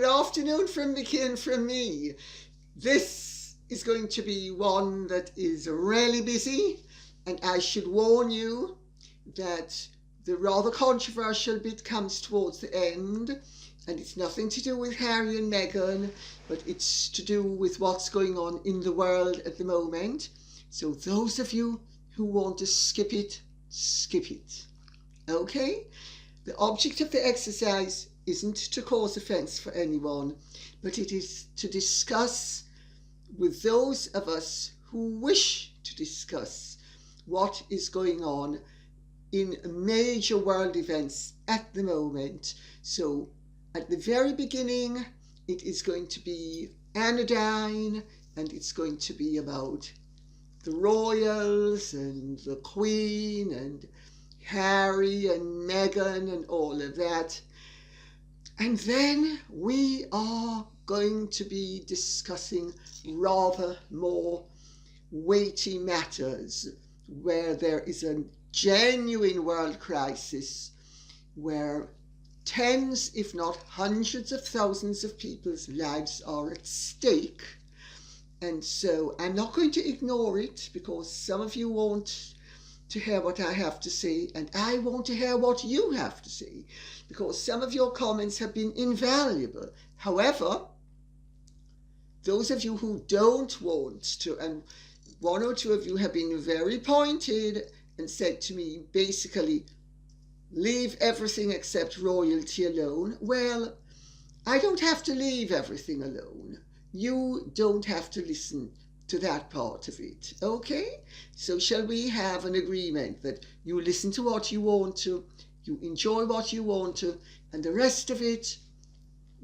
good afternoon from Mickey and from me. This is going to be one that is really busy, and I should warn you that the rather controversial bit comes towards the end, and it's nothing to do with Harry and Meghan, but it's to do with what's going on in the world at the moment. So those of you who want to skip it, skip it. Okay? The object of the exercise isn't to cause offence for anyone, but it is to discuss with those of us who wish to discuss what is going on in major world events at the moment. So at the very beginning, it is going to be anodyne, and it's going to be about the royals and the Queen and Harry and Meghan and all of that. And then we are going to be discussing rather more weighty matters where there is a genuine world crisis, where tens, if not hundreds of thousands of people's lives are at stake. And so I'm not going to ignore it, because some of you want to hear what I have to say, and I want to hear what you have to say, because some of your comments have been invaluable. However, those of you who don't want to, and one or two of you have been very pointed and said to me, basically, leave everything except royalty alone. Well, I don't have to leave everything alone. You don't have to listen to that part of it, okay? So shall we have an agreement that you listen to what you want to, you enjoy what you want to, and the rest of it,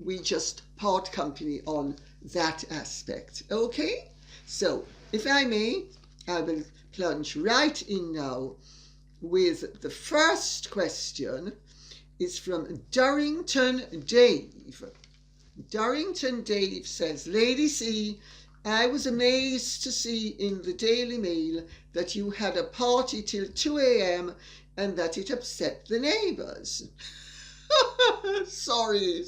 we just part company on that aspect, okay? So, if I may, I will plunge right in now with the first question. Is from Durrington Dave. Durrington Dave says, Lady C, I was amazed to see in the Daily Mail that you had a party till 2 a.m. and that it upset the neighbours. Sorry.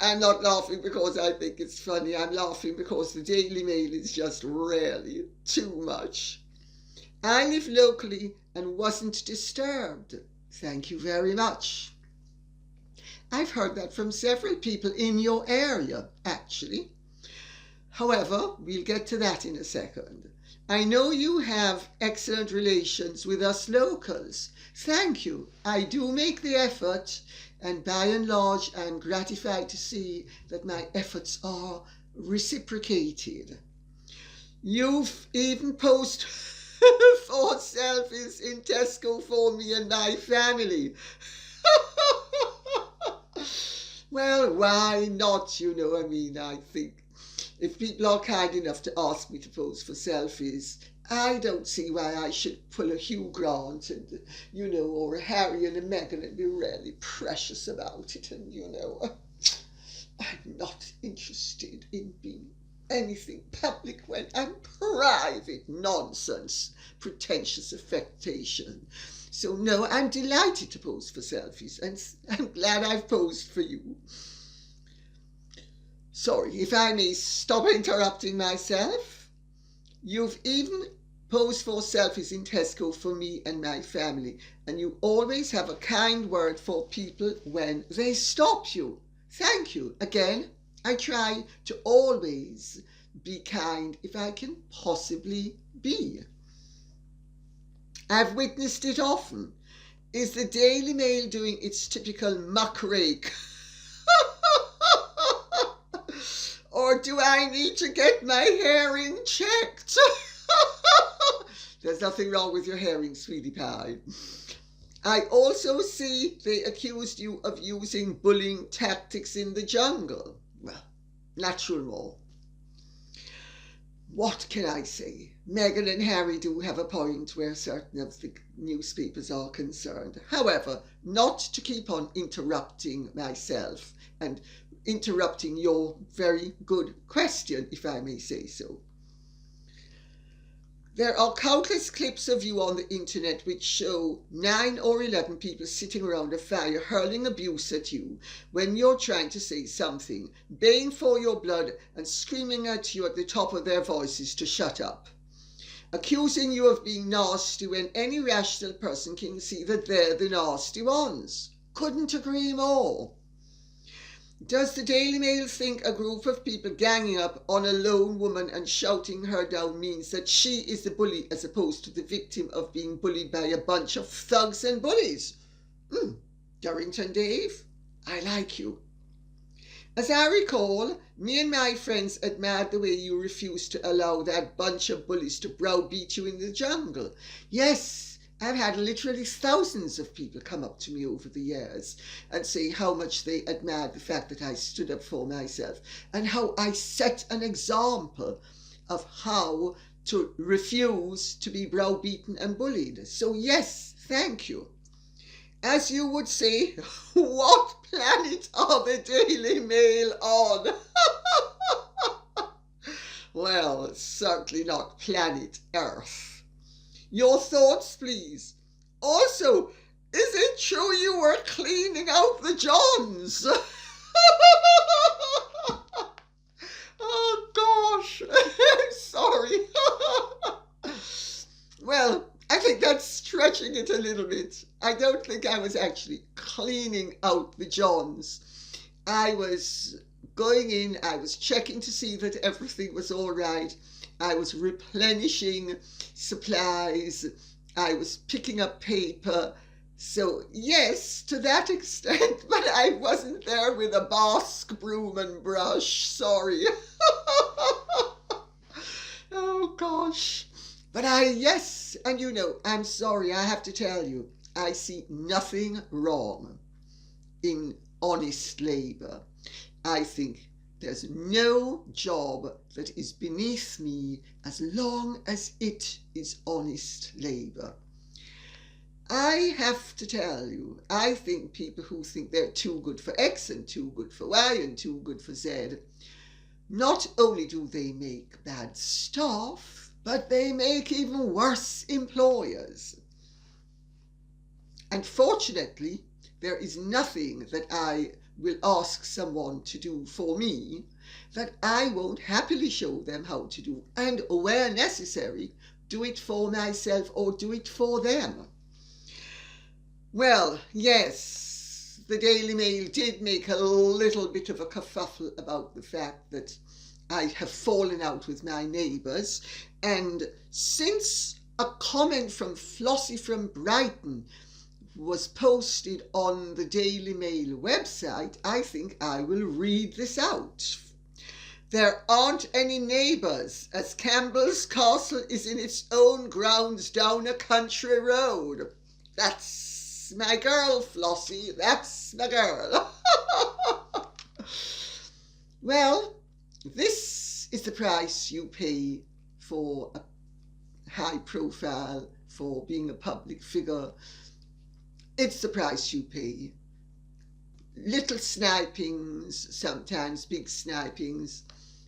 I'm not laughing because I think it's funny. I'm laughing because the Daily Mail is just really too much. I live locally and wasn't disturbed. Thank you very much. I've heard that from several people in your area, actually. However, we'll get to that in a second. I know you have excellent relations with us locals. Thank you. I do make the effort, and by and large, I'm gratified to see that my efforts are reciprocated. You've even posted 4 selfies in Tesco for me and my family. Well, why not? I think if people are kind enough to ask me to pose for selfies, I don't see why I should pull a Hugh Grant and, or a Harry and a Meghan and be really precious about it. And, I'm not interested in being anything public when I'm private. Nonsense, pretentious affectation. So no, I'm delighted to pose for selfies, and I'm glad I've posed for you. Sorry, if I may stop interrupting myself. You've even posed for selfies in Tesco for me and my family, and you always have a kind word for people when they stop you. Thank you. Again, I try to always be kind if I can possibly be. I've witnessed it often. Is the Daily Mail doing its typical muckrake? Or do I need to get my herring checked? There's nothing wrong with your herring, sweetie pie. I also see they accused you of using bullying tactics in the jungle. Well, natural law. What can I say? Meghan and Harry do have a point where certain of the newspapers are concerned. However, not to keep on interrupting myself and interrupting your very good question, if I may say so. There are countless clips of you on the internet which show 9 or 11 people sitting around a fire hurling abuse at you when you're trying to say something, baying for your blood and screaming at you at the top of their voices to shut up, accusing you of being nasty when any rational person can see that they're the nasty ones. Couldn't agree more. Does the Daily Mail think a group of people ganging up on a lone woman and shouting her down means that she is the bully as opposed to the victim of being bullied by a bunch of thugs and bullies? Durrington Dave, I like you. As I recall, me and my friends admired the way you refused to allow that bunch of bullies to browbeat you in the jungle. Yes, I've had literally thousands of people come up to me over the years and say how much they admired the fact that I stood up for myself and how I set an example of how to refuse to be browbeaten and bullied. So yes, thank you. As you would say, what planet are the Daily Mail on? Well, certainly not planet Earth. Your thoughts, please. Also, is it true you were cleaning out the Johns? Oh, gosh. I'm sorry. Well, I think that's stretching it a little bit. I don't think I was actually cleaning out the Johns. I was going in, I was checking to see that everything was all right. I was replenishing supplies. I was picking up paper. So yes, to that extent, but I wasn't there with a basque broom and brush. Sorry. Oh gosh. But yes, and you know, I'm sorry, I have to tell you, I see nothing wrong in honest labour. I think there's no job that is beneath me as long as it is honest labour. I have to tell you, I think people who think they're too good for X and too good for Y and too good for Z, not only do they make bad staff, but they make even worse employers. And fortunately, there is nothing that I will ask someone to do for me that I won't happily show them how to do, and where necessary, do it for myself or do it for them. Well, yes, the Daily Mail did make a little bit of a kerfuffle about the fact that I have fallen out with my neighbours, and since a comment from Flossie from Brighton was posted on the Daily Mail website, I think I will read this out. There aren't any neighbours, as Campbell's castle is in its own grounds down a country road. That's my girl, Flossie, that's my girl. Well, this is the price you pay for a high profile, for being a public figure. It's the price you pay. Little snipings, sometimes big snipings,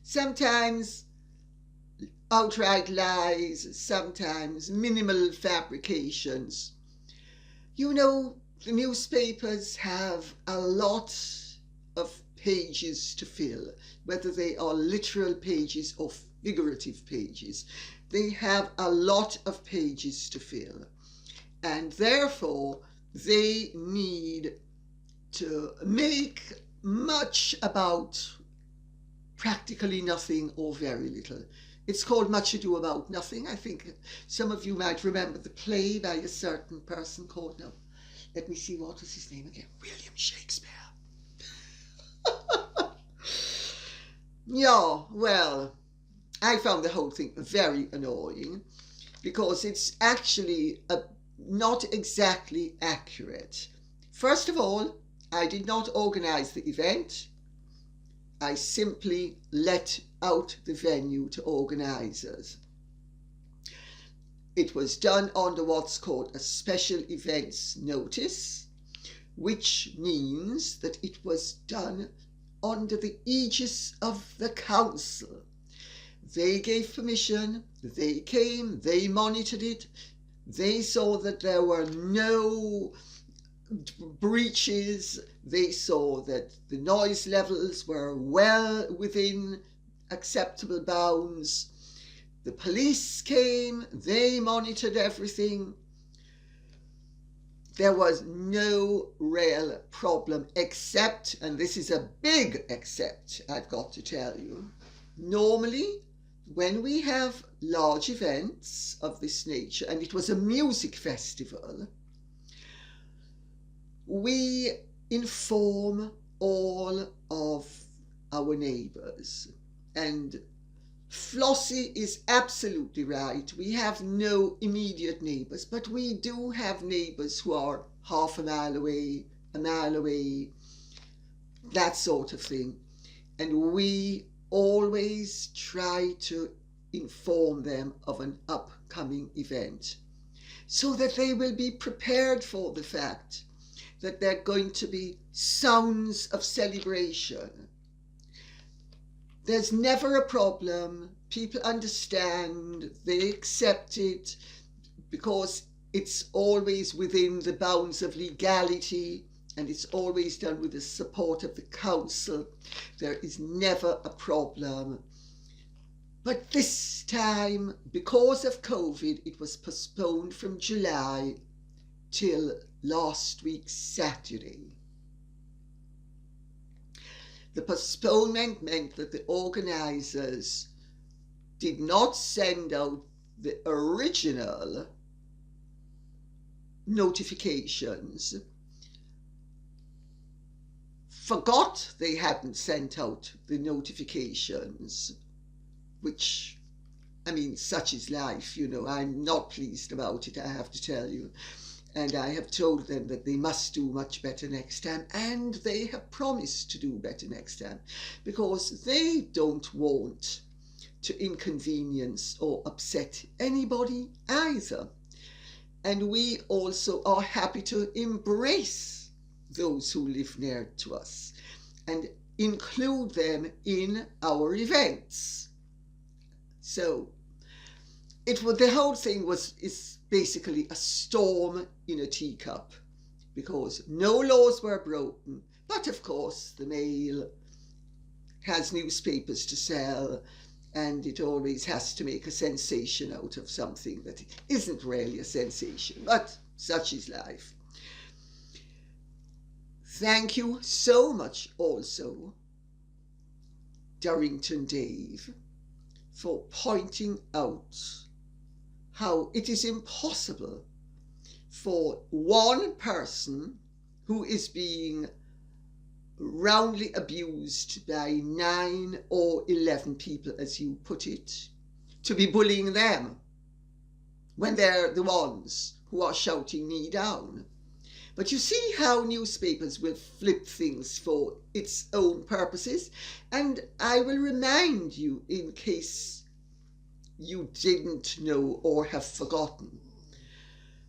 sometimes outright lies, sometimes minimal fabrications. You know, the newspapers have a lot of pages to fill, whether they are literal pages or figurative pages. They have a lot of pages to fill, and therefore they need to make much about practically nothing or very little. It's called Much Ado About Nothing. I think some of you might remember the play by a certain person called, now, let me see, what was his name again? William Shakespeare. Yeah, well, I found the whole thing very annoying because it's actually not exactly accurate. First of all, I did not organise the event. I simply let out the venue to organisers. It was done under what's called a special events notice, which means that it was done under the aegis of the council. They gave permission, they came, they monitored it, they saw that there were no breaches, they saw that the noise levels were well within acceptable bounds. The police came, they monitored everything. There was no real problem except, and this is a big except, I've got to tell you, normally when we have large events of this nature, and it was a music festival, we inform all of our neighbours. And Flossie is absolutely right. We have no immediate neighbours, but we do have neighbours who are half a mile away, that sort of thing. And we always try to inform them of an upcoming event so that they will be prepared for the fact that there are going to be sounds of celebration. There's never a problem. People understand, they accept it because it's always within the bounds of legality and it's always done with the support of the council. There is never a problem. But this time, because of COVID, it was postponed from July till last week Saturday. The postponement meant that the organisers did not send out the original notifications, forgot they hadn't sent out the notifications, which, I mean, such is life, you know. I'm not pleased about it, I have to tell you. And I have told them that they must do much better next time, and they have promised to do better next time, because they don't want to inconvenience or upset anybody either. And we also are happy to embrace those who live near to us and include them in our events. So the whole thing is basically a storm in a teacup, because no laws were broken, but of course the Mail has newspapers to sell, and it always has to make a sensation out of something that isn't really a sensation, but such is life. Thank you so much also, Darrington Dave, for pointing out how it is impossible for one person who is being roundly abused by 9 or 11 people, as you put it, to be bullying them when they're the ones who are shouting me down. But you see how newspapers will flip things for its own purposes, and I will remind you, in case you didn't know or have forgotten,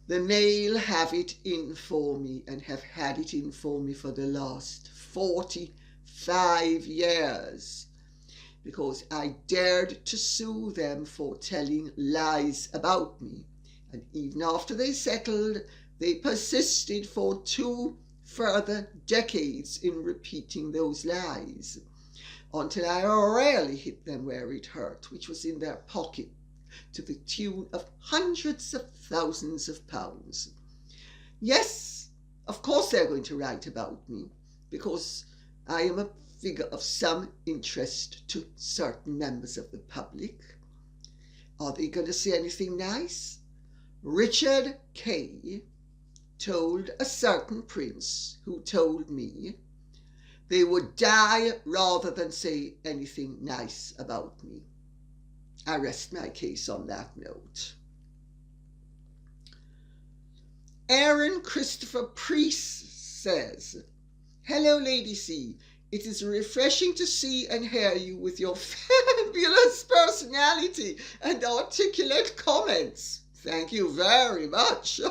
the Mail have it in for me and have had it in for me for the last 45 years, because I dared to sue them for telling lies about me. And even after they settled, they persisted for 2 further decades in repeating those lies, until I really hit them where it hurt, which was in their pocket, to the tune of hundreds of thousands of pounds. Yes, of course they're going to write about me, because I am a figure of some interest to certain members of the public. Are they going to say anything nice? Richard Kay told a certain prince who told me they would die rather than say anything nice about me. I rest my case on that note. Aaron Christopher Priest says, "Hello, Lady C. It is refreshing to see and hear you with your fabulous personality and articulate comments. Thank you very much.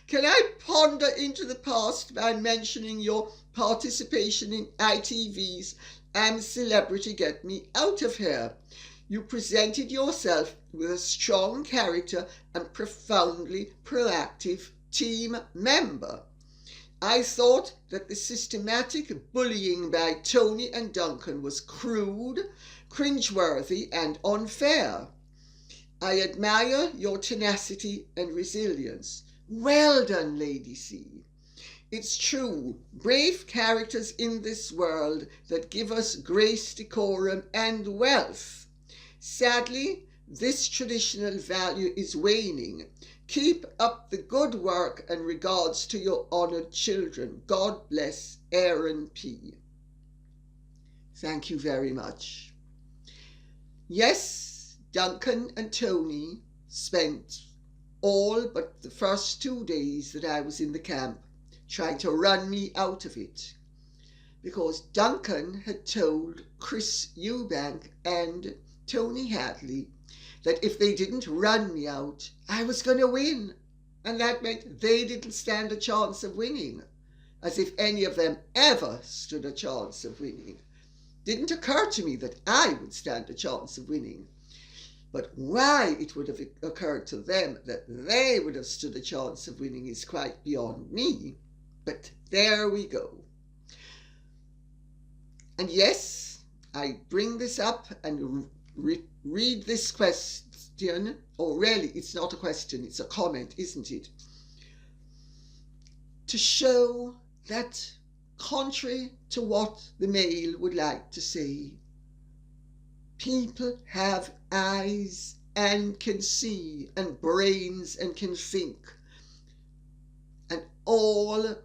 Can I ponder into the past by mentioning your participation in ITV's I'm a celebrity, get me out of here. You presented yourself with a strong character and profoundly proactive team member. I thought that the systematic bullying by Tony and Duncan was crude, cringeworthy, and unfair. I admire your tenacity and resilience. Well done, Lady C. It's true, brave characters in this world that give us grace, decorum, and wealth. Sadly, this traditional value is waning. Keep up the good work and regards to your honoured children. God bless Aaron P. Thank you very much. Yes, Duncan and Tony spent all but the first 2 days that I was in the camp trying to run me out of it, because Duncan had told Chris Eubank and Tony Hadley that if they didn't run me out, I was going to win, and that meant they didn't stand a chance of winning, as if any of them ever stood a chance of winning. Didn't occur to me that I would stand a chance of winning, but why it would have occurred to them that they would have stood a chance of winning is quite beyond me. But there we go. And yes, I bring this up and read this question, or really it's not a question, it's a comment, isn't it? To show that, contrary to what the Mail would like to say, people have eyes and can see, and brains and can think, and all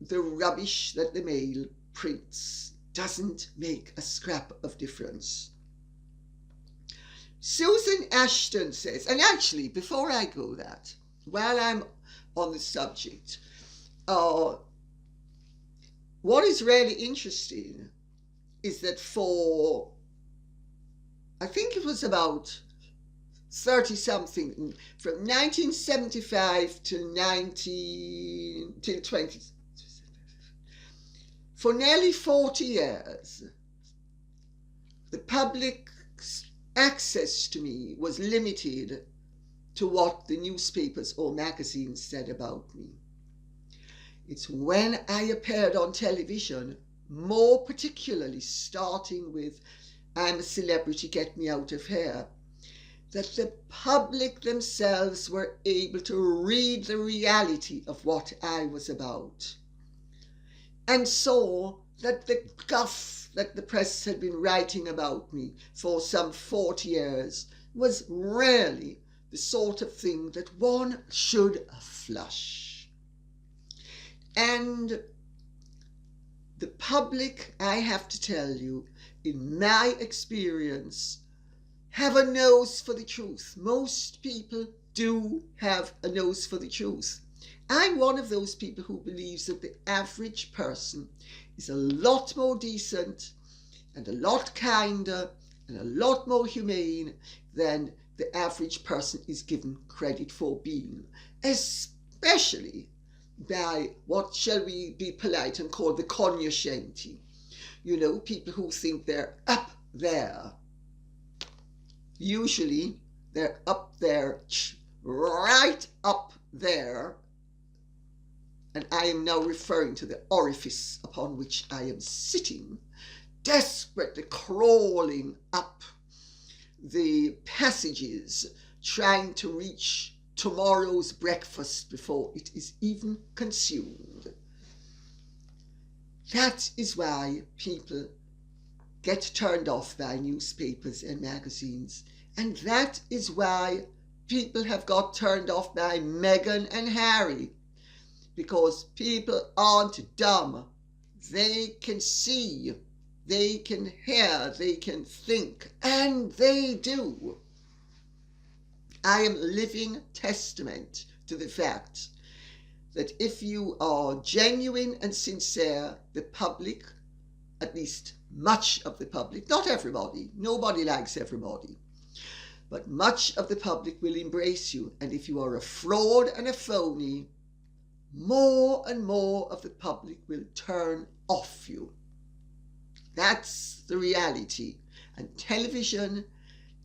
the rubbish that the Mail prints doesn't make a scrap of difference. Susan Ashton says, and actually before I go that, while I'm on the subject, what is really interesting is that for, I think it was about 30-something, from 1975 to 20, for nearly 40 years, the public's access to me was limited to what the newspapers or magazines said about me. It's when I appeared on television, more particularly starting with I'm a celebrity, get me out of here, that the public themselves were able to read the reality of what I was about, and saw that the guff that the press had been writing about me for some 40 years was really the sort of thing that one should flush. And the public, I have to tell you, in my experience, have a nose for the truth. Most people do have a nose for the truth. I'm one of those people who believes that the average person is a lot more decent and a lot kinder and a lot more humane than the average person is given credit for being, especially by what shall we be polite and call the cognoscenti. You know, people who think they're up there. Usually they're up there, right up there. And I am now referring to the orifice upon which I am sitting, desperately crawling up the passages, trying to reach tomorrow's breakfast before it is even consumed. That is why people get turned off by newspapers and magazines, and that is why people have got turned off by Meghan and Harry, because people aren't dumb. They can see, they can hear, they can think, and they do. I am living testament to the fact that if you are genuine and sincere, the public, at least much of the public, not everybody, nobody likes everybody, but much of the public will embrace you. And if you are a fraud and a phony, more and more of the public will turn off you. That's the reality. And television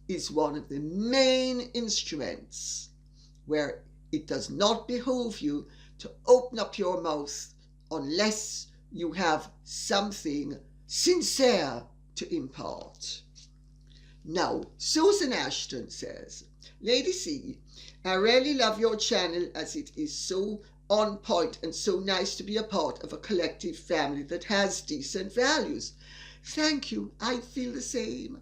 is one of the main instruments where it does not behoove you to open up your mouth unless you have something sincere to impart. Now, Susan Ashton says, Lady C, I really love your channel as it is so on point and so nice to be a part of a collective family that has decent values. Thank you, I feel the same.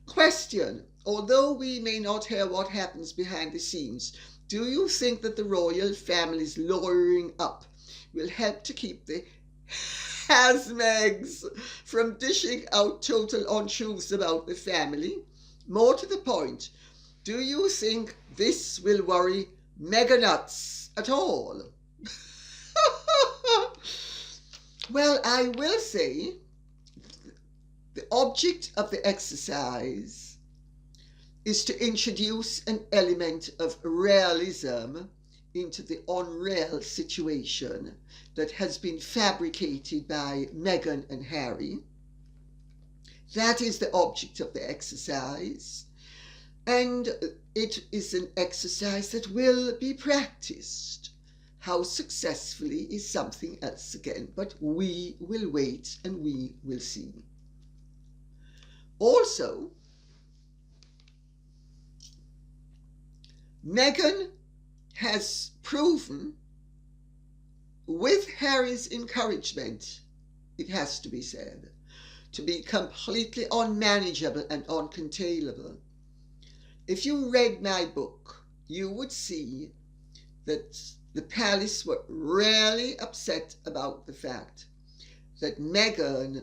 Question, although we may not hear what happens behind the scenes, do you think that the royal family's lawyering up will help to keep the Hasmegs from dishing out total untruths about the family? More to the point, do you think this will worry mega nuts at all? Well, I will say the object of the exercise is to introduce an element of realism into the unreal situation that has been fabricated by Meghan and Harry. That is the object of the exercise, and it is an exercise that will be practiced. How successfully is something else again, but we will wait and we will see. Also, Meghan has proven, with Harry's encouragement, it has to be said, to be completely unmanageable and uncontainable. If you read my book, you would see that the palace were really upset about the fact that Meghan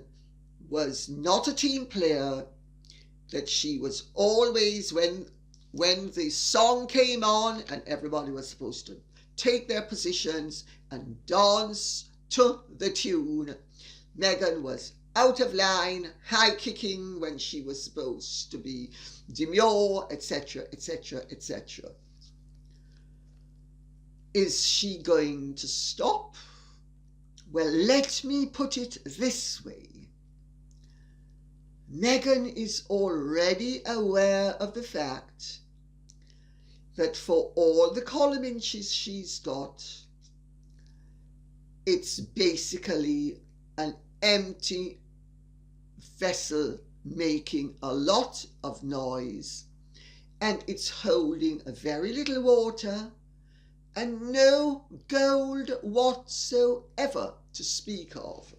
was not a team player, that she was always, when the song came on and everybody was supposed to take their positions and dance to the tune, Meghan was out of line, high kicking when she was supposed to be demure, etc., etc., etc. Is she going to stop? Well, let me put it this way. Meghan is already aware of the fact that for all the column inches she's got, it's basically an empty vessel making a lot of noise, and it's holding a very little water and no gold whatsoever to speak of.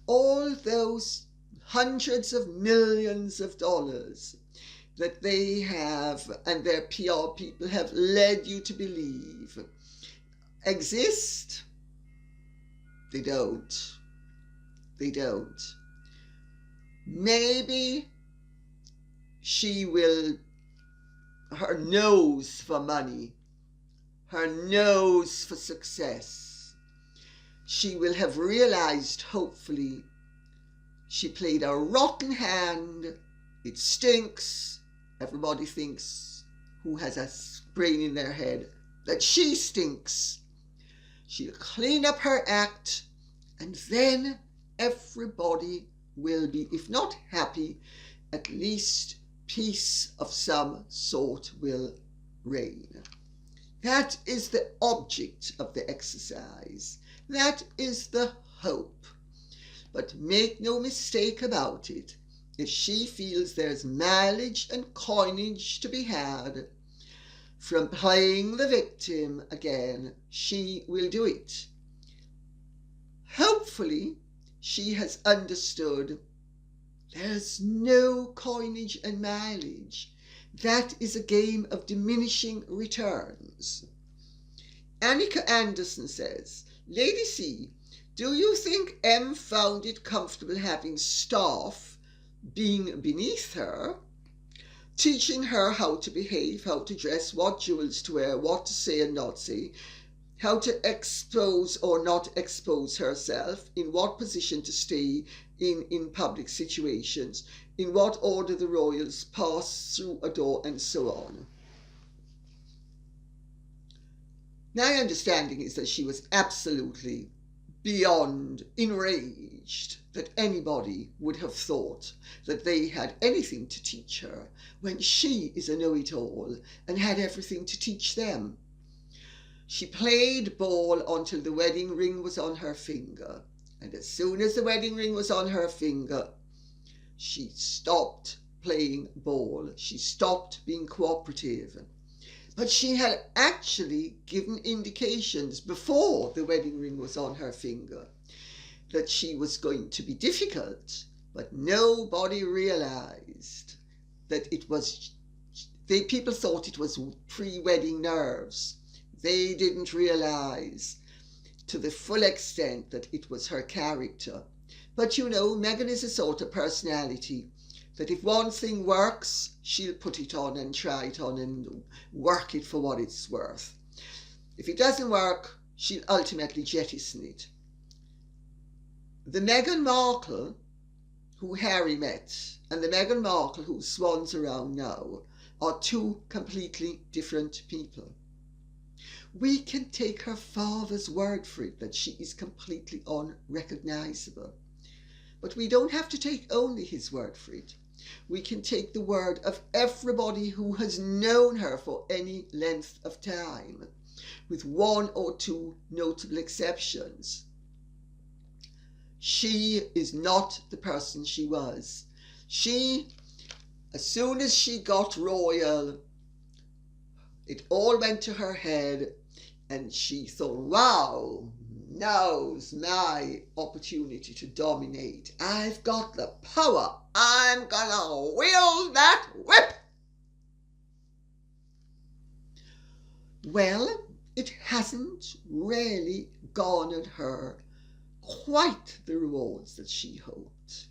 All those hundreds of millions of dollars that they have and their PR people have led you to believe exist? They don't. They don't. Maybe she will, her nose for money, her nose for success, she will have realized, hopefully, she played a rotten hand, it stinks, everybody thinks, who has a brain in their head, that she stinks. She'll clean up her act, and then everybody will be, if not happy, at least peace of some sort will reign. That is the object of the exercise. That is the hope. But make no mistake about it, if she feels there's mileage and coinage to be had from playing the victim again, she will do it. Hopefully, she has understood there's no coinage and mileage. That is a game of diminishing returns. Annika Anderson says, Lady C, do you think M found it comfortable having staff being beneath her, teaching her how to behave, how to dress, what jewels to wear, what to say and not say, how to expose or not expose herself, in what position to stay in public situations, in what order the royals pass through a door, and so on? My understanding is that she was absolutely beyond enraged that anybody would have thought that they had anything to teach her when she is a know-it-all and had everything to teach them. She played ball until the wedding ring was on her finger, and as soon as the wedding ring was on her finger, she stopped playing ball. She stopped being cooperative. But she had actually given indications before the wedding ring was on her finger that she was going to be difficult, but nobody realized that it was, people thought it was pre-wedding nerves. They didn't realize to the full extent that it was her character. But you know, Meghan is a sort of personality that if one thing works, she'll put it on and try it on and work it for what it's worth. If it doesn't work, she'll ultimately jettison it. The Meghan Markle who Harry met and the Meghan Markle who swans around now are two completely different people. We can take her father's word for it that she is completely unrecognizable. But we don't have to take only his word for it. We can take the word of everybody who has known her for any length of time, with one or two notable exceptions. She is not the person she was. She, as soon as she got royal, it all went to her head and she thought, wow, now's my opportunity to dominate. I've got the power. I'm gonna wield that whip. Well, it hasn't really garnered her quite the rewards that she hoped.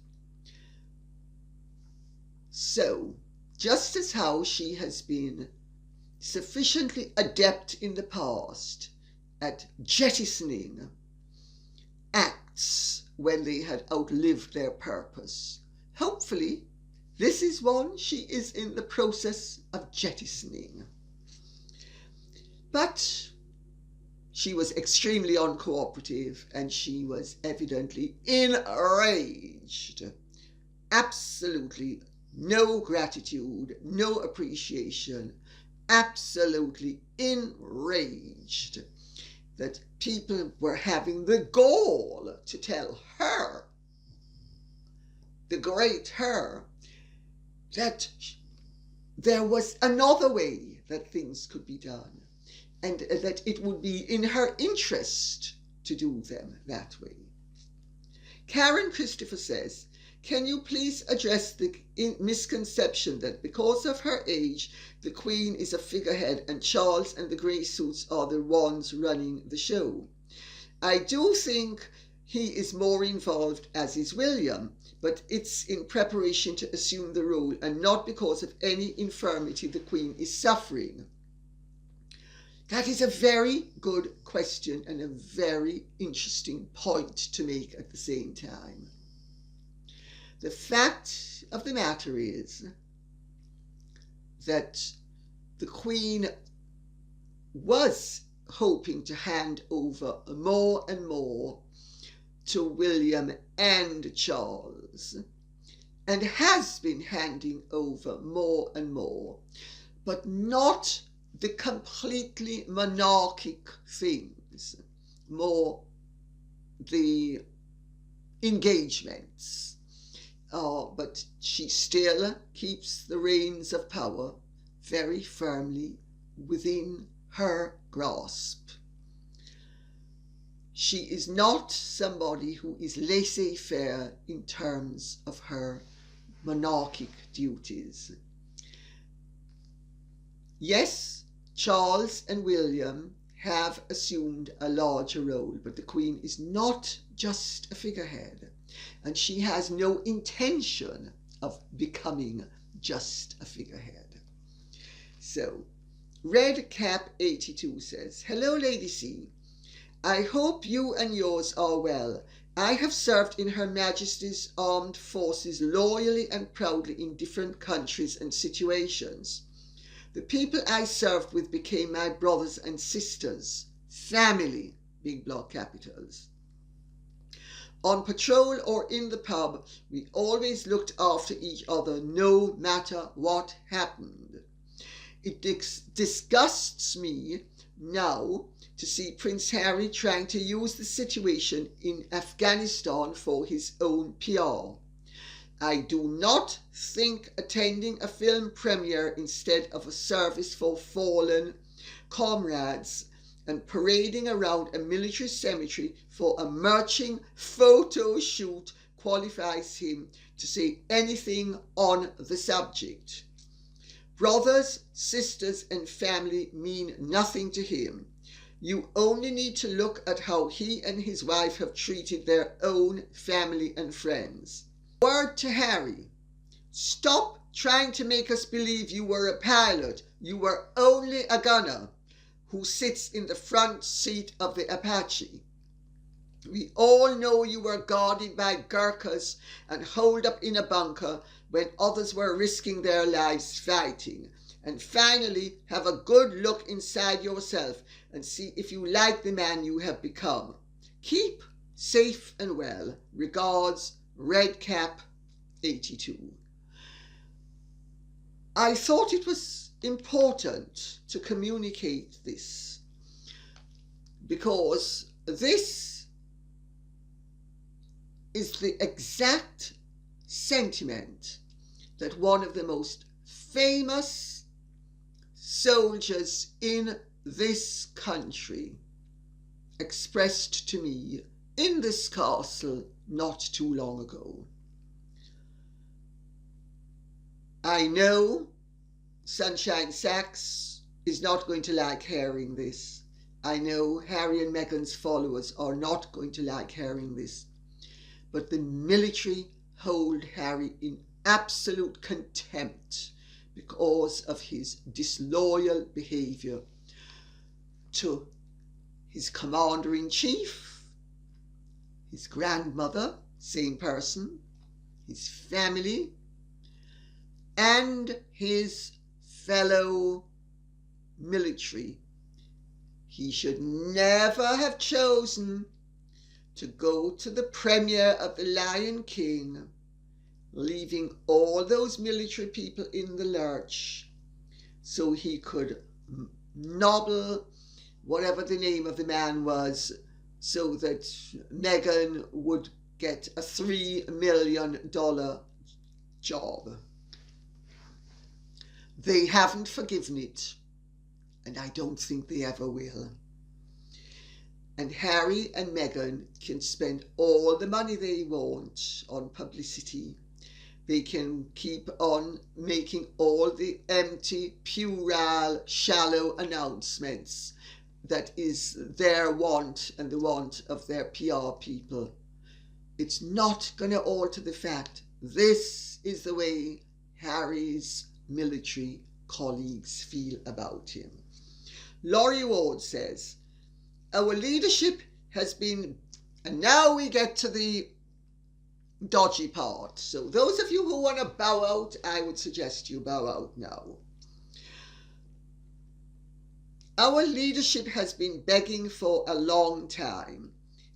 So, just as how she has been sufficiently adept in the past at jettisoning acts when they had outlived their purpose, hopefully this is one she is in the process of jettisoning. But she was extremely uncooperative and she was evidently enraged. Absolutely no gratitude, no appreciation, absolutely enraged that people were having the gall to tell her, the great her, that there was another way that things could be done and that it would be in her interest to do them that way. Karen Christopher says, can you please address the misconception that because of her age, the Queen is a figurehead and Charles and the grey suits are the ones running the show? I do think he is more involved, as is William, but it's in preparation to assume the role and not because of any infirmity the Queen is suffering. That is a very good question and a very interesting point to make at the same time. The fact of the matter is that the Queen was hoping to hand over more and more to William and Charles, and has been handing over more and more, but not the completely monarchic things, more the engagements. But she still keeps the reins of power very firmly within her grasp. She is not somebody who is laissez-faire in terms of her monarchic duties. Yes, Charles and William have assumed a larger role, but the Queen is not just a figurehead, and she has no intention of becoming just a figurehead. So, Red Cap 82 says, hello Lady C. I hope you and yours are well. I have served in Her Majesty's Armed Forces loyally and proudly in different countries and situations. The people I served with became my brothers and sisters. Family, big block capitals. On patrol or in the pub, we always looked after each other no matter what happened. It disgusts me now to see Prince Harry trying to use the situation in Afghanistan for his own PR. I do not think attending a film premiere instead of a service for fallen comrades and parading around a military cemetery for a marching photo shoot qualifies him to say anything on the subject. Brothers, sisters, and family mean nothing to him. You only need to look at how he and his wife have treated their own family and friends. Word to Harry: stop trying to make us believe you were a pilot. You were only a gunner who sits in the front seat of the Apache. We all know you were guarded by Gurkhas and holed up in a bunker when others were risking their lives fighting. And finally, have a good look inside yourself and see if you like the man you have become. Keep safe and well. Regards, Redcap 82. I thought it was important to communicate this because this is the exact sentiment that one of the most famous soldiers in this country expressed to me in this castle not too long ago. I know Sunshine Sachs is not going to like hearing this. I know Harry and Meghan's followers are not going to like hearing this. But the military hold Harry in absolute contempt because of his disloyal behaviour to his commander-in-chief, his grandmother, same person, his family, and his fellow military. He should never have chosen to go to the premiere of The Lion King, leaving all those military people in the lurch so he could nobble whatever the name of the man was so that Meghan would get a $3 million job. They haven't forgiven it, and I don't think they ever will. And Harry and Meghan can spend all the money they want on publicity. They can keep on making all the empty, puerile, shallow announcements that is their want and the want of their PR people. It's not going to alter the fact this is the way Harry's military colleagues feel about him. Laurie Ward says, our leadership has been, and now we get to the dodgy part. So those of you who want to bow out, I would suggest you bow out now. Our leadership has been begging for a long time.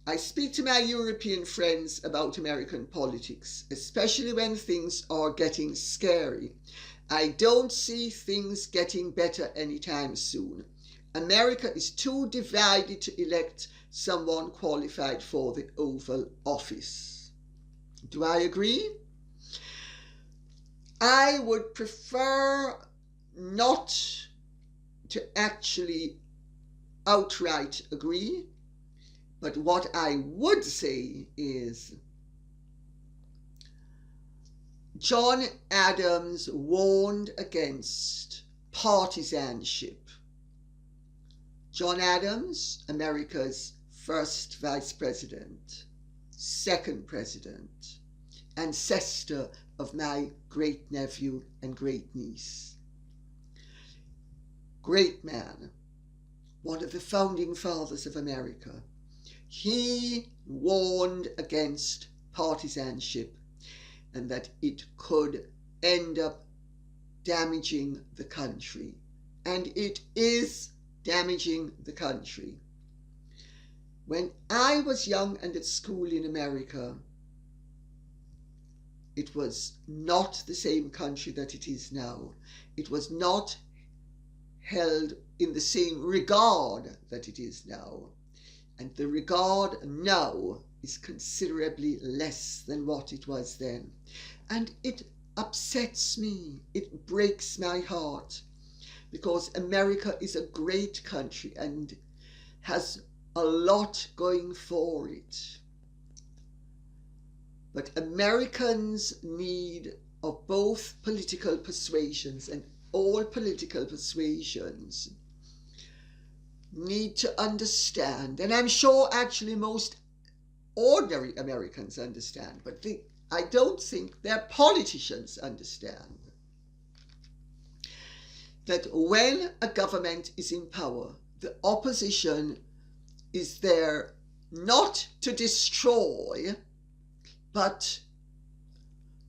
I speak to my European friends about American politics, especially when things are getting scary. I don't see things getting better anytime soon. America is too divided to elect someone qualified for the Oval Office. Do I agree? I would prefer not to actually outright agree, but what I would say is John Adams warned against partisanship. John Adams, America's first vice president, second president, ancestor of my great-nephew and great-niece. Great man, one of the founding fathers of America. He warned against partisanship and that it could end up damaging the country. And it is damaging the country. When I was young and at school in America, it was not the same country that it is now. It was not held in the same regard that it is now. And the regard now is considerably less than what it was then. And it upsets me. It breaks my heart, because America is a great country and has a lot going for it. But Americans need of both political persuasions, and all political persuasions need to understand, and I'm sure actually most ordinary Americans understand, but I don't think their politicians understand, that when a government is in power, the opposition is there not to destroy, but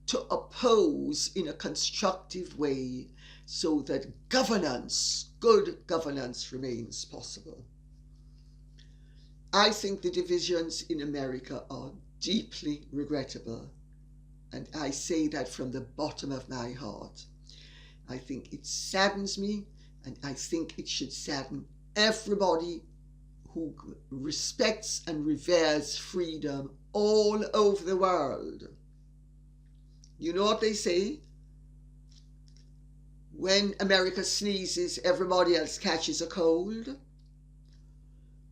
to oppose in a constructive way, so that governance, good governance, remains possible. I think the divisions in America are deeply regrettable, and I say that from the bottom of my heart. I think it saddens me, and I think it should sadden everybody who respects and reveres freedom all over the world. You know what they say? When America sneezes, everybody else catches a cold.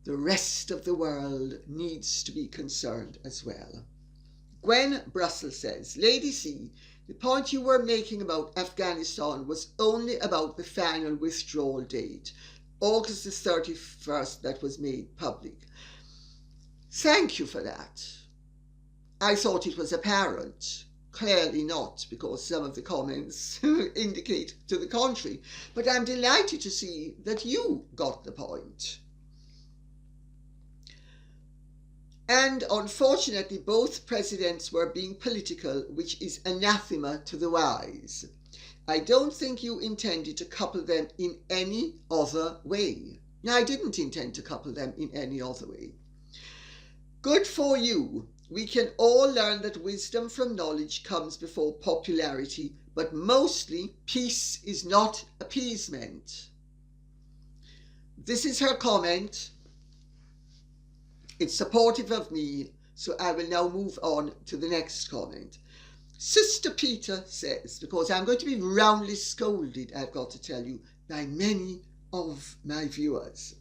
The rest of the world needs to be concerned as well. Gwen Brussels says, Lady C, the point you were making about Afghanistan was only about the final withdrawal date, August the 31st, that was made public. Thank you for that. I thought it was apparent. Clearly not, because some of the comments indicate to the contrary. But I'm delighted to see that you got the point. And unfortunately, both presidents were being political, which is anathema to the wise. I don't think you intended to couple them in any other way. No, I didn't intend to couple them in any other way. Good for you. We can all learn that wisdom from knowledge comes before popularity, but mostly peace is not appeasement. This is her comment. It's supportive of me, so I will now move on to the next comment. Sister Peter says, because I'm going to be roundly scolded, I've got to tell you, by many of my viewers.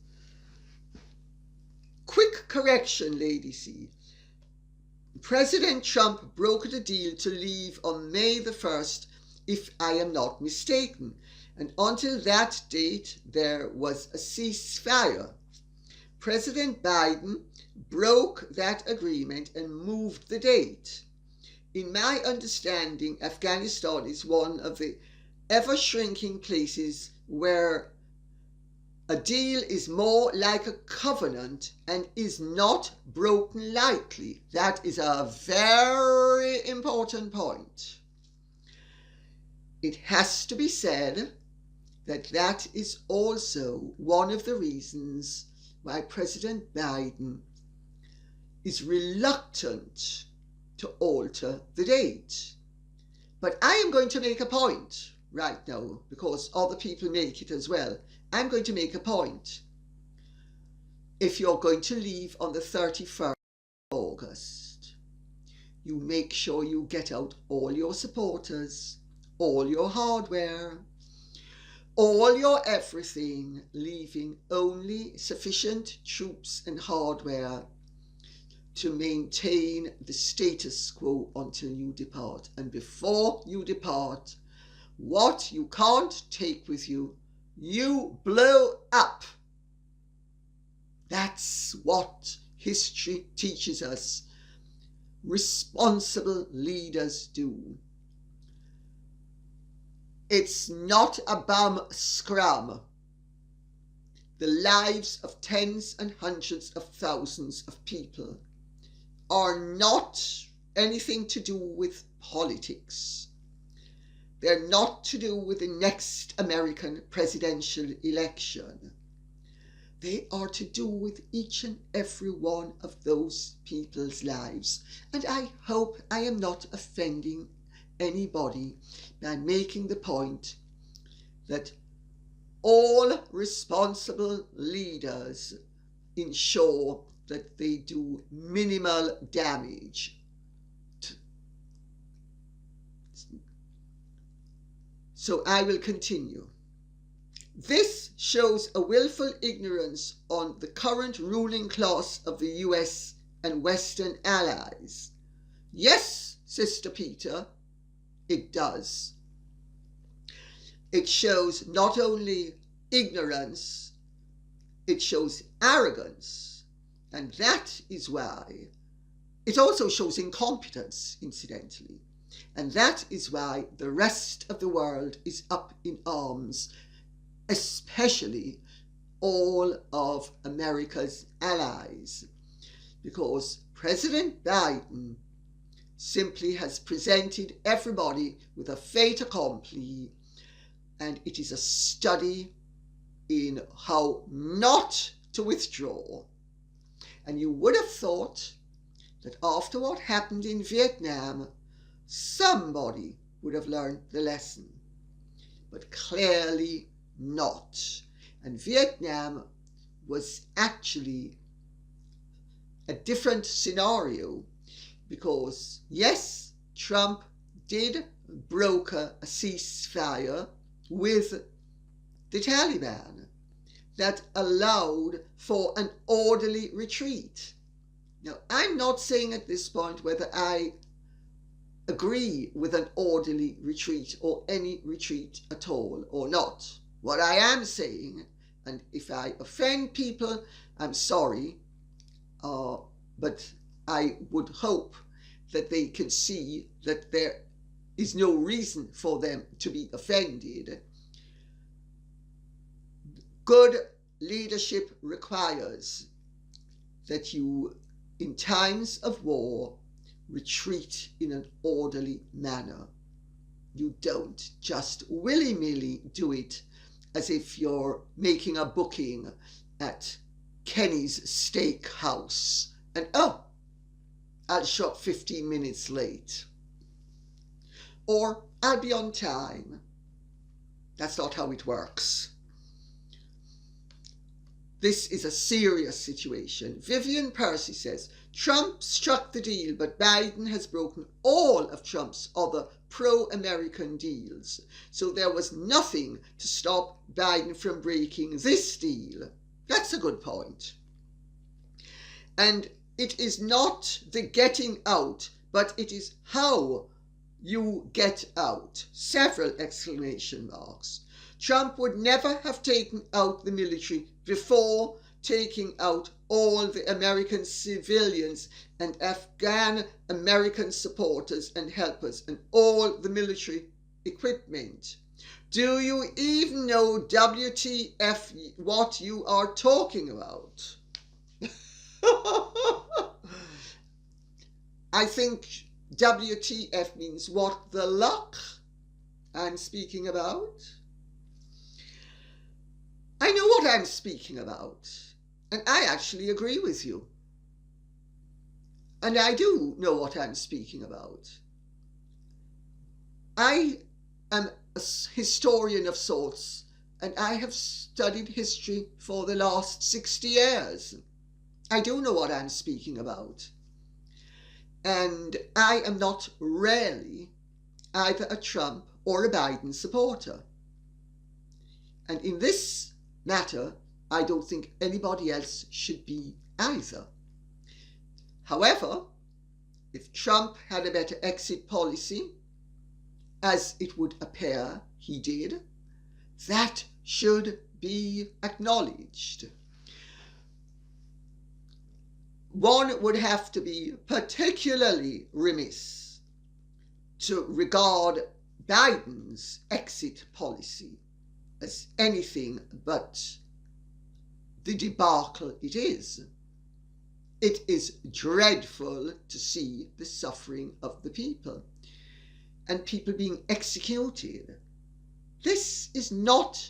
Quick correction, Lady C. President Trump brokered a deal to leave on May the 1st, if I am not mistaken, and until that date there was a ceasefire. President Biden broke that agreement and moved the date. In my understanding, Afghanistan is one of the ever-shrinking places where a deal is more like a covenant and is not broken lightly. That is a very important point. It has to be said that that is also one of the reasons why President Biden is reluctant to alter the date. But I am going to make a point right now, because other people make it as well. I'm going to make a point. If you're going to leave on the 31st of August, you make sure you get out all your supporters, all your hardware, all your everything, leaving only sufficient troops and hardware to maintain the status quo until you depart. And before you depart, what you can't take with you, you blow up. That's what history teaches us responsible leaders do. It's not a bum scrum. The lives of tens and hundreds of thousands of people are not anything to do with politics. They're not to do with the next American presidential election. They are to do with each and every one of those people's lives. And I hope I am not offending anybody by making the point that all responsible leaders ensure that they do minimal damage. So I will continue. This shows a willful ignorance on the current ruling class of the US and Western allies. Yes, Sister Peter, it does. It shows not only ignorance, it shows arrogance. And that is why it also shows incompetence, incidentally. And that is why the rest of the world is up in arms, especially all of America's allies, because President Biden simply has presented everybody with a fait accompli, and it is a study in how not to withdraw. And you would have thought that after what happened in Vietnam, somebody would have learned the lesson, but clearly not. And Vietnam was actually a different scenario because, yes, Trump did broker a ceasefire with the Taliban that allowed for an orderly retreat. Now, I'm not saying at this point whether I agree with an orderly retreat or any retreat at all or not. What I am saying, and if I offend people, I'm sorry, but I would hope that they can see that there is no reason for them to be offended. Good leadership requires that you, in times of war, retreat in an orderly manner. You don't just willy-nilly do it as if you're making a booking at Kenny's Steakhouse and, oh, I'll show up 15 minutes late. Or I'll be on time. That's not how it works. This is a serious situation. Vivian Percy says, Trump struck the deal, but Biden has broken all of Trump's other pro-American deals. So there was nothing to stop Biden from breaking this deal. That's a good point. And it is not the getting out, but it is how you get out. Several exclamation marks. Trump would never have taken out the military before taking out all the American civilians and Afghan American supporters and helpers and all the military equipment. Do you even know WTF what you are talking about? I think WTF means what the luck I'm speaking about. I know what I'm speaking about, and I actually agree with you. And I do know what I'm speaking about. I am a historian of sorts, and I have studied history for the last 60 years. I do know what I'm speaking about. And I am not really either a Trump or a Biden supporter. And in this matter, I don't think anybody else should be either. However, if Trump had a better exit policy, as it would appear he did, that should be acknowledged. One would have to be particularly remiss to regard Biden's exit policy as anything but the debacle it is. It is dreadful to see the suffering of the people and people being executed. This is not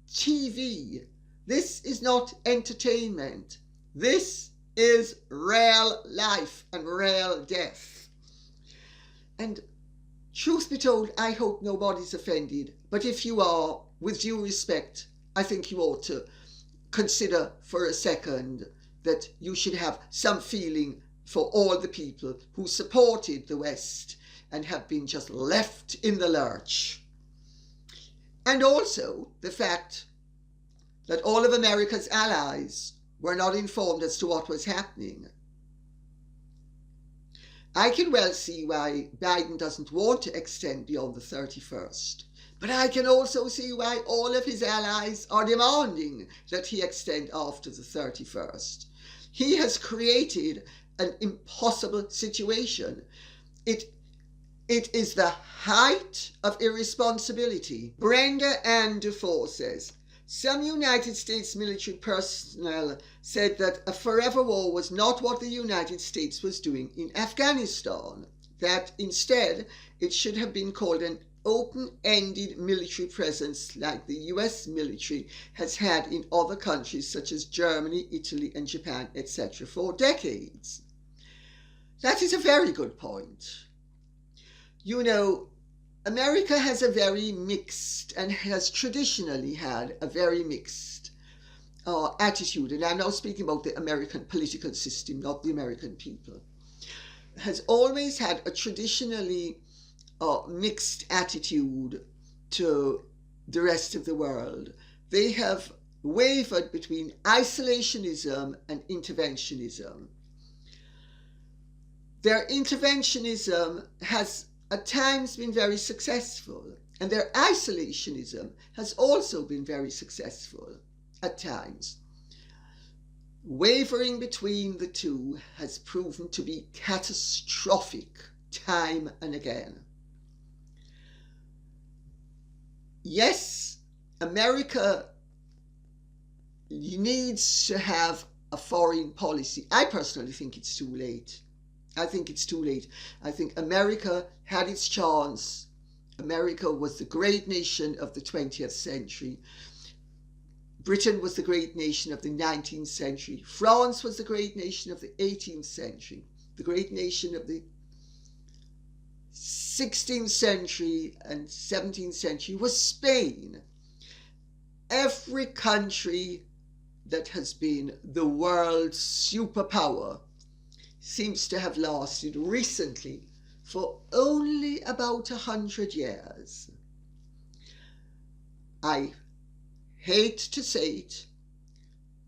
TV This is not entertainment. This is real life and real death. And truth be told, I hope nobody's offended. But if you are, with due respect, I think you ought to consider for a second that you should have some feeling for all the people who supported the West and have been just left in the lurch. And also the fact that all of America's allies were not informed as to what was happening. I can well see why Biden doesn't want to extend beyond the 31st. But I can also see why all of his allies are demanding that he extend after the 31st. He has created an impossible situation. It is the height of irresponsibility. Brenda Ann Dufour says, some United States military personnel said that a forever war was not what the United States was doing in Afghanistan, that instead it should have been called an open-ended military presence like the US military has had in other countries such as Germany, Italy and Japan, etc. for decades. That is a very good point. You know, America has a very mixed and has traditionally had a very mixed attitude, and I'm now speaking about the American political system, not the American people, has always had a traditionally mixed attitude to the rest of the world. They have wavered between isolationism and interventionism. Their interventionism has at times been very successful, and their isolationism has also been very successful at times. Wavering between the two has proven to be catastrophic time and again. Yes, America needs to have a foreign policy. I personally think it's too late. I think it's too late. I think America had its chance. America was the great nation of the 20th century. Britain was the great nation of the 19th century. France was the great nation of the 18th century. The great nation of the 16th century and 17th century was Spain. Every country that has been the world's superpower seems to have lasted recently for only about 100 years. I hate to say it,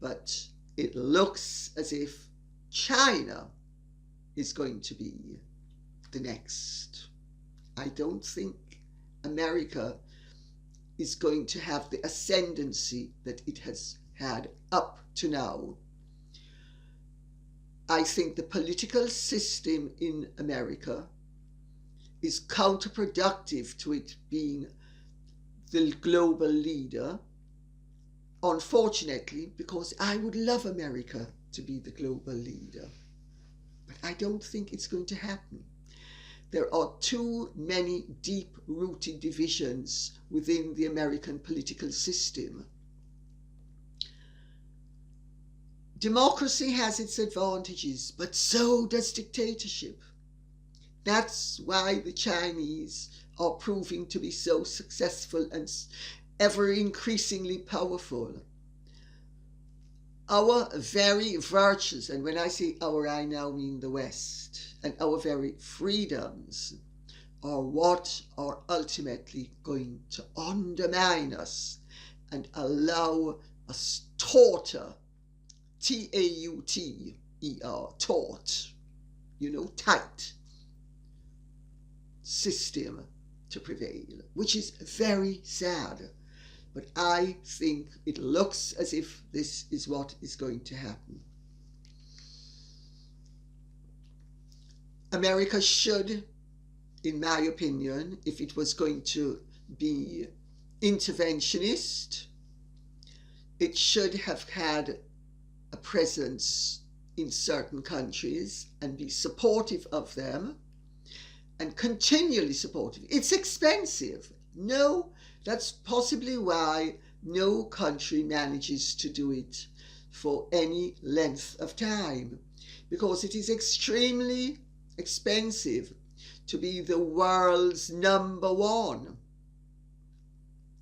but it looks as if China is going to be the next. I don't think America is going to have the ascendancy that it has had up to now. I think the political system in America is counterproductive to it being the global leader, unfortunately, because I would love America to be the global leader. But I don't think it's going to happen. There are too many deep-rooted divisions within the American political system. Democracy has its advantages, but so does dictatorship. That's why the Chinese are proving to be so successful and ever increasingly powerful. Our very virtues, and when I say our, I now mean the West, and our very freedoms are what are ultimately going to undermine us and allow us tauter, T-A-U-T-E-R, taut, tight system to prevail, which is very sad. But I think it looks as if this is what is going to happen. America should, in my opinion, if it was going to be interventionist, it should have had a presence in certain countries and be supportive of them and continually supportive. It's expensive. No, that's possibly why no country manages to do it for any length of time, because it is extremely expensive to be the world's number one.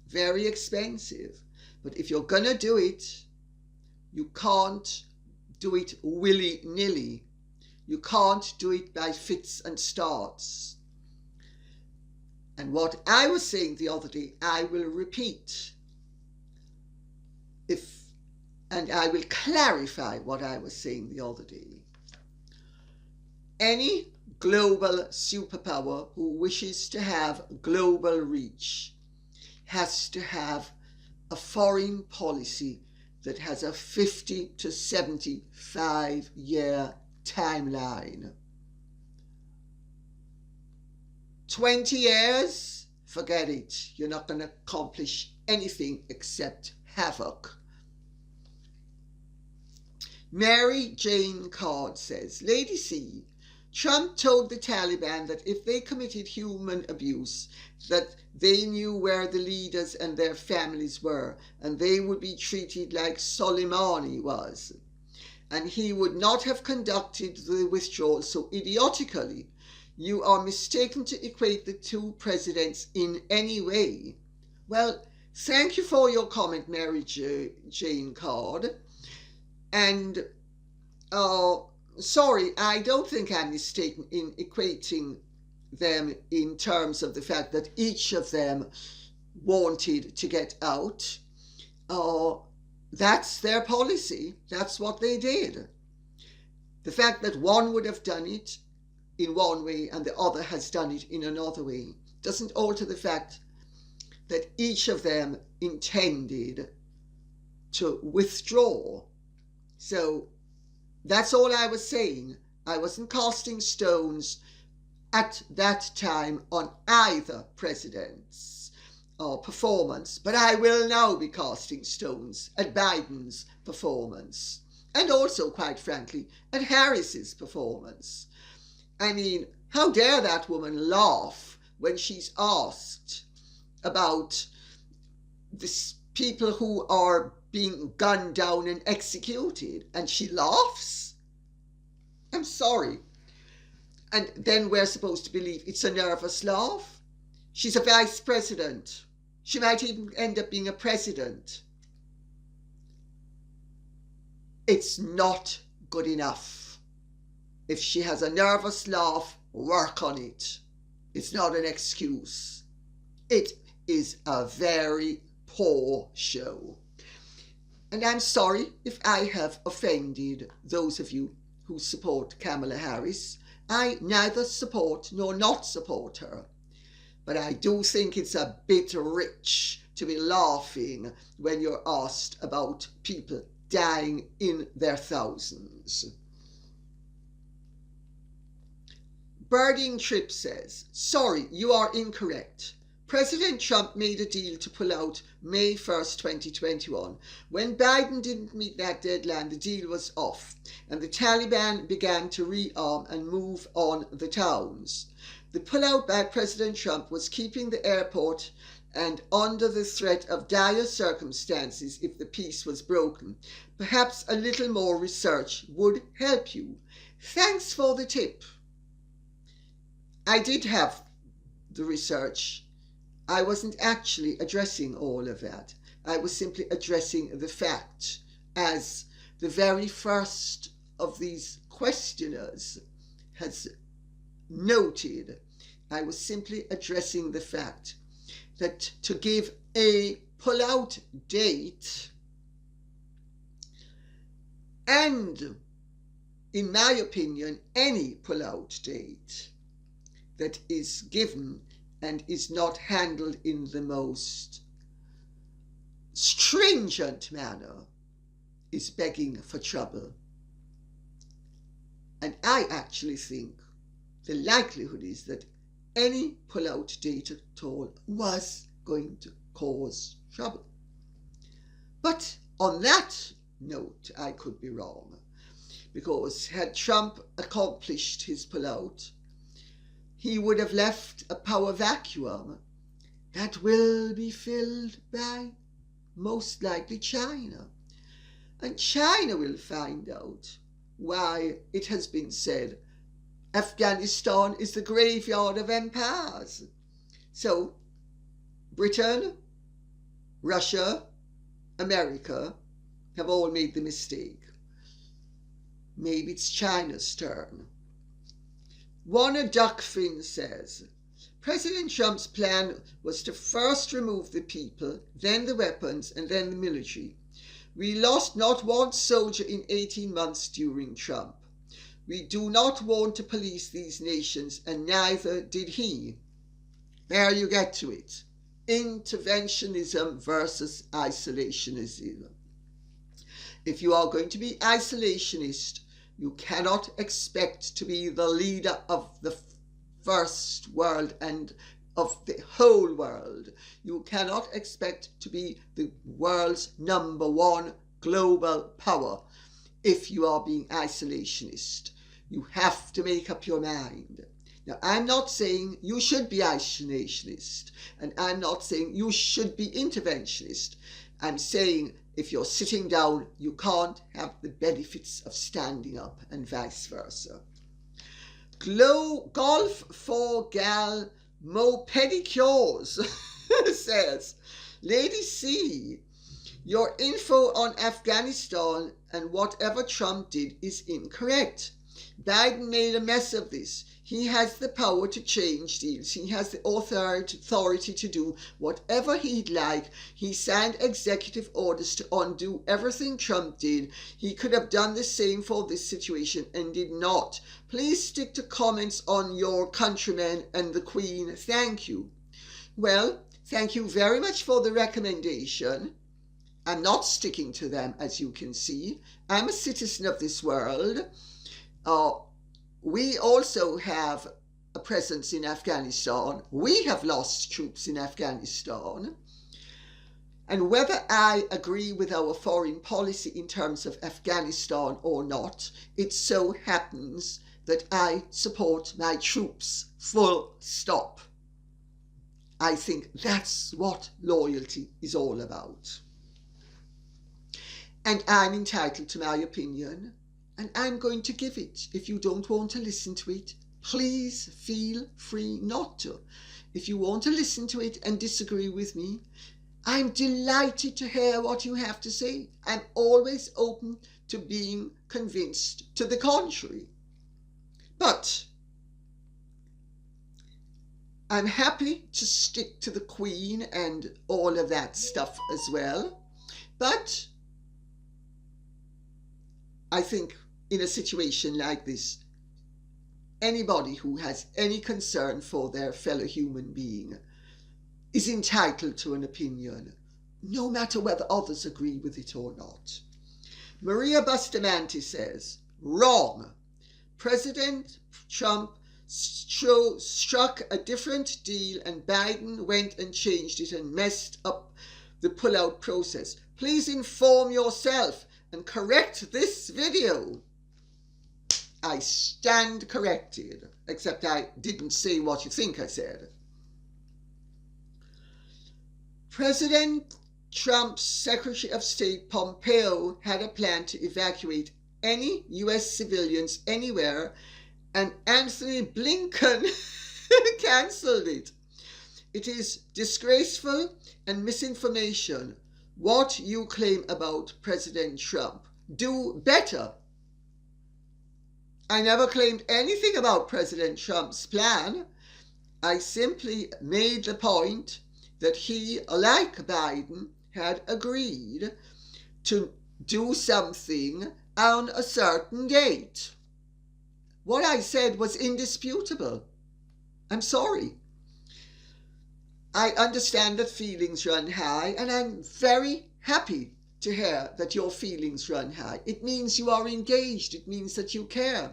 Very expensive. But if you're gonna do it, you can't do it willy-nilly. You can't do it by fits and starts. And what I was saying the other day, I will repeat. And I will clarify what I was saying the other day. Any global superpower who wishes to have global reach has to have a foreign policy that has a 50 to 75 year timeline. 20 years, forget it. You're not going to accomplish anything except havoc. Mary Jane Card says, Lady C, Trump told the Taliban that if they committed human abuse, that they knew where the leaders and their families were, and they would be treated like Soleimani was. And he would not have conducted the withdrawal so idiotically. You are mistaken to equate the two presidents in any way. Well, thank you for your comment, Mary Jane Card. And sorry, I don't think I'm mistaken in equating them in terms of the fact that each of them wanted to get out. That's their policy. That's what they did. The fact that one would have done it in one way and the other has done it in another way doesn't alter the fact that each of them intended to withdraw. So that's all I was saying. I wasn't casting stones at that time on either president's performance, but I will now be casting stones at Biden's performance, and also, quite frankly, at Harris's performance. I mean, how dare that woman laugh when she's asked about this people who are being gunned down and executed, and she laughs? I'm sorry. And then we're supposed to believe it's a nervous laugh? She's a vice president. She might even end up being a president. It's not good enough. If she has a nervous laugh, work on it. It's not an excuse. It is a very poor show. And I'm sorry if I have offended those of you who support Kamala Harris. I neither support nor not support her. But I do think it's a bit rich to be laughing when you're asked about people dying in their thousands. Birding Trip says, sorry, you are incorrect. President Trump made a deal to pull out May 1st, 2021. When Biden didn't meet that deadline, the deal was off, and the Taliban began to rearm and move on the towns. The pullout by President Trump was keeping the airport and under the threat of dire circumstances if the peace was broken. Perhaps a little more research would help you. Thanks for the tip. I did have the research. I wasn't actually addressing all of that. I was simply addressing the fact, as the very first of these questioners has noted. I was simply addressing the fact that to give a pull-out date, and in my opinion, any pull-out date that is given and is not handled in the most stringent manner is begging for trouble. And I actually think the likelihood is that any pull-out date at all was going to cause trouble. But on that note, I could be wrong, because had Trump accomplished his pull-out, he would have left a power vacuum that will be filled by most likely China. And China will find out why it has been said Afghanistan is the graveyard of empires. So, Britain, Russia, America have all made the mistake. Maybe it's China's turn. Warner Duckfin says, President Trump's plan was to first remove the people, then the weapons, and then the military. We lost not one soldier in 18 months during Trump. We do not want to police these nations, and neither did he. There you get to it. Interventionism versus isolationism. If you are going to be isolationist, you cannot expect to be the leader of the first world and of the whole world. You cannot expect to be the world's #1 global power if you are being isolationist. You have to make up your mind. Now, I'm not saying you should be isolationist, and I'm not saying you should be interventionist. I'm saying if you're sitting down, you can't have the benefits of standing up, and vice versa. Golf for Gal Mo Pedicures says, Lady C, your info on Afghanistan and whatever Trump did is incorrect. Biden made a mess of this. He has the power to change deals. He has the authority to do whatever he'd like. He signed executive orders to undo everything Trump did. He could have done the same for this situation and did not. Please stick to comments on your countrymen and the Queen. Thank you. Well, thank you very much for the recommendation. I'm not sticking to them, as you can see. I'm a citizen of this world. We also have a presence in Afghanistan. We have lost troops in Afghanistan. And whether I agree with our foreign policy in terms of Afghanistan or not, it so happens that I support my troops, full stop. I think that's what loyalty is all about. And I'm entitled to my opinion. And I'm going to give it. If you don't want to listen to it, please feel free not to. If you want to listen to it and disagree with me, I'm delighted to hear what you have to say. I'm always open to being convinced to the contrary. But I'm happy to stick to the Queen and all of that stuff as well. But I think in a situation like this, anybody who has any concern for their fellow human being is entitled to an opinion, no matter whether others agree with it or not. Maria Bustamante says, wrong. President Trump struck a different deal and Biden went and changed it and messed up the pullout process. Please inform yourself and correct this video. I stand corrected, except I didn't say what you think I said. President Trump's Secretary of State Pompeo had a plan to evacuate any U.S. civilians anywhere, and Anthony Blinken cancelled it. It is disgraceful and misinformation. What you claim about President Trump. Do better. I never claimed anything about President Trump's plan. I simply made the point that he, like Biden, had agreed to do something on a certain date. What I said was indisputable. I'm sorry. I understand that feelings run high, and I'm very happy to hear that your feelings run high. It means you are engaged. It means that you care.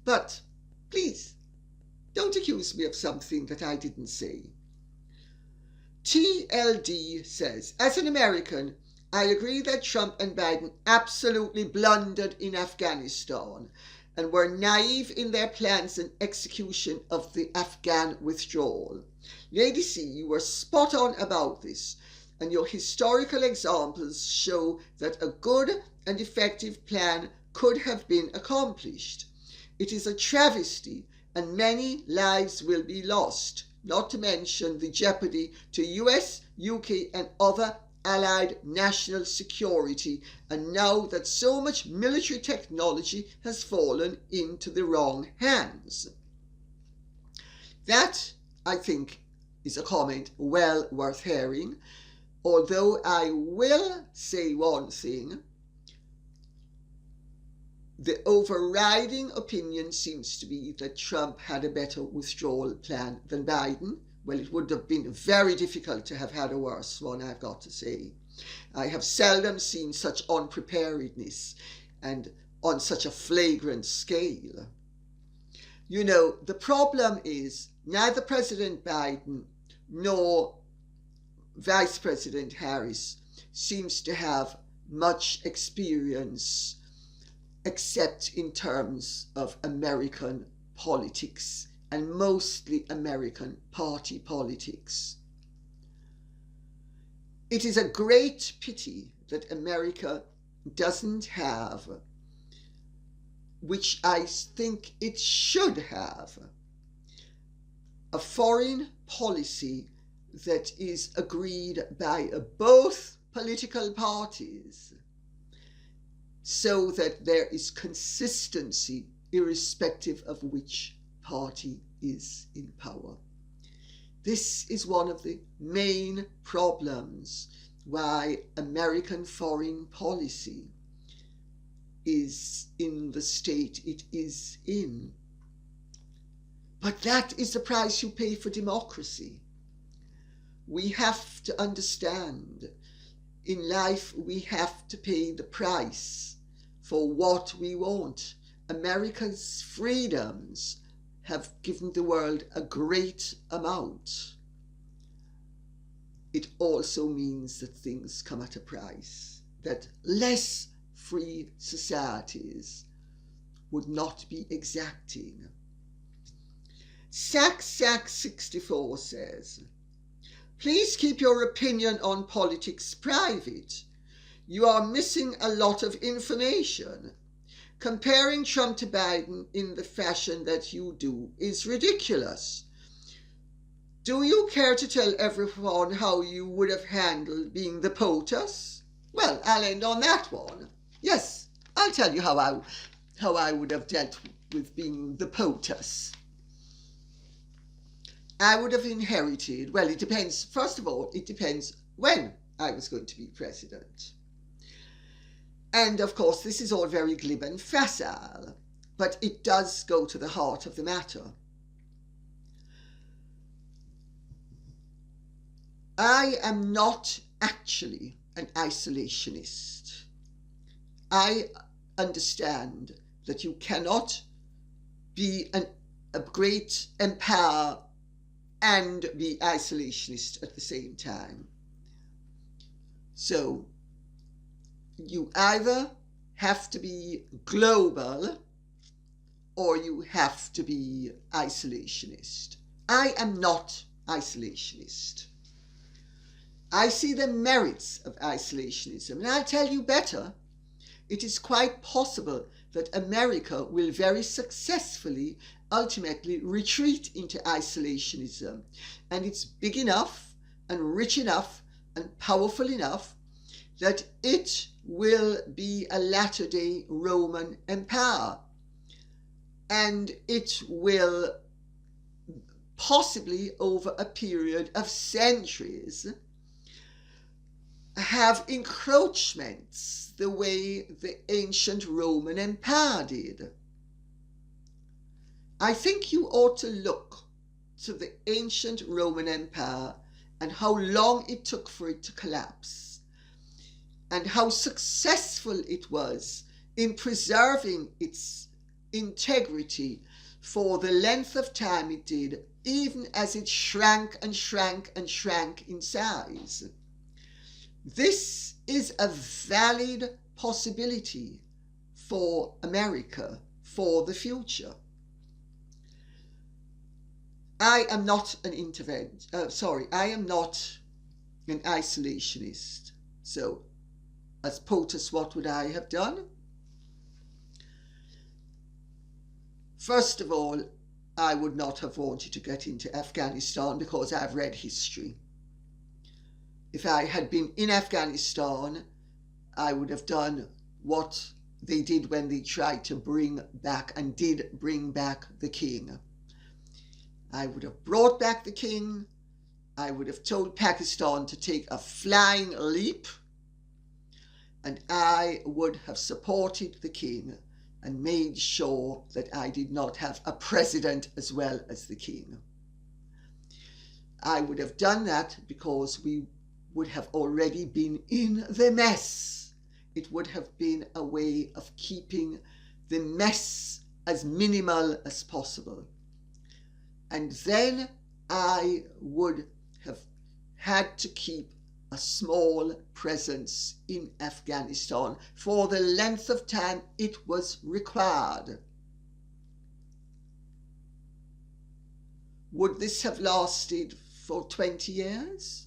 But please, don't accuse me of something that I didn't say. TLD says, as an American, I agree that Trump and Biden absolutely blundered in Afghanistan and were naive in their plans and execution of the Afghan withdrawal. Lady C, you were spot on about this. and your historical examples show that a good and effective plan could have been accomplished. It is a travesty, and many lives will be lost, not to mention the jeopardy to US, UK and other allied national security, and now that so much military technology has fallen into the wrong hands. That, I think, is a comment well worth hearing, although I will say one thing. The overriding opinion seems to be that Trump had a better withdrawal plan than Biden. Well, it would have been very difficult to have had a worse one, I've got to say. I have seldom seen such unpreparedness and on such a flagrant scale. You know, the problem is neither President Biden nor Vice President Harris seems to have much experience except in terms of American politics, and mostly American party politics. It is a great pity that America doesn't have, which I think it should have, a foreign policy that is agreed by both political parties, so that there is consistency irrespective of which party is in power. This is one of the main problems why American foreign policy is in the state it is in. But that is the price you pay for democracy. We have to understand, in life we have to pay the price for what we want. America's freedoms have given the world a great amount. It also means that things come at a price that less free societies would not be exacting. Sack64 says, "Please keep your opinion on politics private. You are missing a lot of information. Comparing Trump to Biden in the fashion that you do is ridiculous. Do you care to tell everyone how you would have handled being the POTUS?" Well, I'll end on that one. Yes, I'll tell you how I would have dealt with being the POTUS. I would have inherited, well, it depends. First of all, it depends when I was going to be president. And of course, this is all very glib and facile, but it does go to the heart of the matter. I am not actually an isolationist. I understand that you cannot be a great empire and be isolationist at the same time. So you either have to be global or you have to be isolationist. I am not isolationist. I see the merits of isolationism, and I'll tell you better. It is quite possible that America will very successfully ultimately retreat into isolationism, and it's big enough and rich enough and powerful enough that it will be a latter-day Roman empire, and it will possibly over a period of centuries have encroachments the way the ancient Roman Empire did. I think you ought to look to the ancient Roman Empire and how long it took for it to collapse, and how successful it was in preserving its integrity for the length of time it did, even as it shrank and shrank and shrank in size. This is a valid possibility for America for the future. I am not an I am not an isolationist. So, as POTUS, what would I have done? First of all, I would not have wanted to get into Afghanistan because I've read history. If I had been in Afghanistan, I would have done what they did when they tried to bring back and did bring back the king. I would have brought back the king. I would have told Pakistan to take a flying leap, and I would have supported the king and made sure that I did not have a president as well as the king. I would have done that because we would have already been in the mess. It would have been a way of keeping the mess as minimal as possible. And then I would have had to keep a small presence in Afghanistan for the length of time it was required. Would this have lasted for 20 years?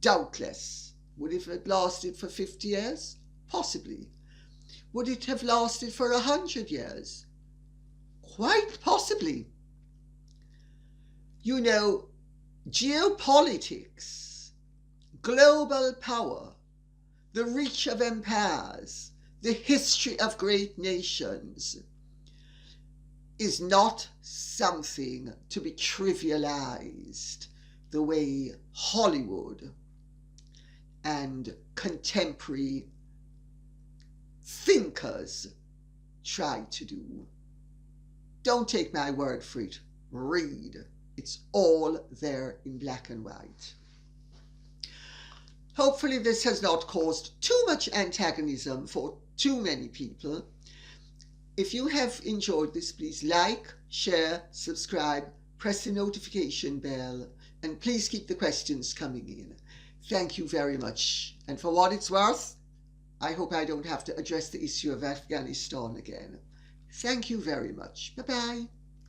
Doubtless. Would it have lasted for 50 years? Possibly. Would it have lasted for 100 years? Quite possibly. You know, geopolitics, global power, the reach of empires, the history of great nations is not something to be trivialized the way Hollywood and contemporary thinkers try to do. Don't take my word for it. Read. It's all there in black and white. Hopefully this has not caused too much antagonism for too many people. If you have enjoyed this, please like, share, subscribe, press the notification bell, and please keep the questions coming in. Thank you very much. And for what it's worth, I hope I don't have to address the issue of Afghanistan again. Thank you very much. Bye-bye.